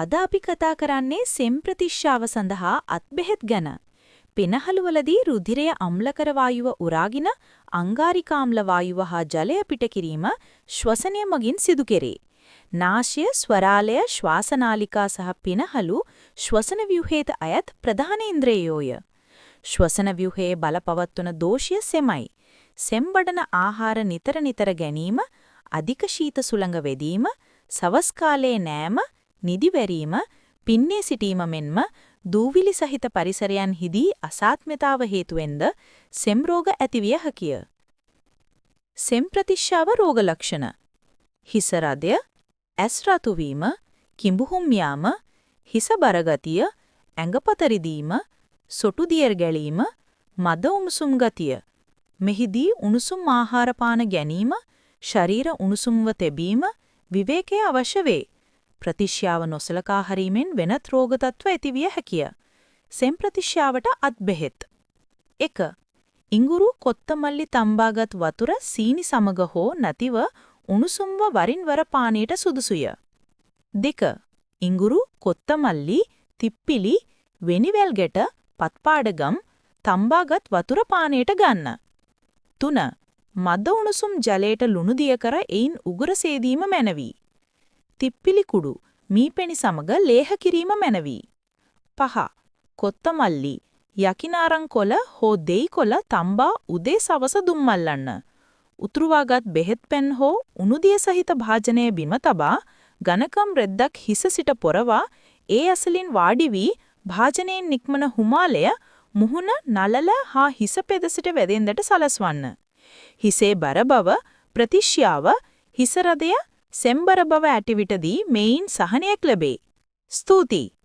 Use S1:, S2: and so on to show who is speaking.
S1: අද අපි කතා කරන්නේ සෙම් ප්‍රතිශ්‍යාව සඳහා අත්බෙහෙත් ගැන. පෙනහළුවලදී රුධිරය අම්ලකර වායුව උරාගෙන අංගාරිකාම්ල වායුව හා ජලය පිට කිරීම ශ්වසනය මගින් සිදු කෙරේ. නාසය, ස්වරාලය, ශ්වාසනාලිකා සහ පෙනහළු ශ්වසන ව්‍යුහයට අයත් ප්‍රධාන ඉන්ද්‍රියෝය. ශ්වසන ව්‍යුහයේ බලපවත්වන දෝෂය සෙමයි. සෙම් බඩන ආහාර නිතර ගැනීම, අධික ශීත සුළඟ වෙදීම, සවස් කාලයේ නෑම, නිදිවැරීම, පින්නේ සිටීම මෙන්ම දූවිලි සහිත පරිසරයන්හිදී අසාත්මතාව හේතුවෙන්ද සෙම් රෝග ඇතිවිය හැකිය. සෙම් ප්‍රතිශ්‍යාව රෝග ලක්ෂණ: හිස රදය, ඇස් රතු වීම, කිඹුහුම් යාම, හිස බරගතිය, ඇඟපත රිදීම, සොටු දියර් ගැලීම, මද උණුසුම් ගතිය. මෙහිදී උණුසුම් ආහාර පාන ගැනීම, ශරීර උණුසුම්ව තැබීම, විවේකය අවශ්‍ය වේ. ප්‍රතිශ්‍යාව නොසලකා හැරීමෙන් වෙනත් රෝග තත්ත්ව ඇතිවිය හැකිය. සෙම් ප්‍රතිශ්‍යාවට අත්බෙහෙත්: 1. ඉඟුරු කොත්තමල්ලි තම්බාගත් වතුර සීනි සමග හෝ නැතිව උණුසුම්ව වරින් වර පානයට සුදුසුය. 2. ඉඟුරු කොත්තමල්ලි, තිප්පිලි, වෙනිවැල් ගැට, පත්පාඩගම් තම්බාගත් වතුර පානයට ගන්න. 3. මද උණුසුම් ජලයට ලුණු දිය කර එයින් උගුර සේදීම මැනවි. තිප්පිලි කුඩු, මීපෙනි සමග ලේහ කිරීම මැනවි. 5. කොත්තමල්ලි, යකිනාරං කොළ හෝ දෙයි කොළ තම්බා උදේ සවස දුම්මල්ලන්න. උතුරුවාගත් බෙහෙත් පැන් හෝ උණුදිය සහිත භාජනය බිම තබා ඝනකම් රෙද්දක් හිස සිට පොරවා ඒ ඇසලින් වාඩි වී භාජනයෙන් නික්මන හුමාලය මුහුණ, නළල හා හිස පෙදෙසට වැදෙන්නට සලස්වන්න. හිසේ බර බව, ප්‍රතිශ්‍යාව, හිස රදය, සෙම් බර බව ඇති විටදී මෙයින් සහනයක් ලැබේ. ස්තුතියි.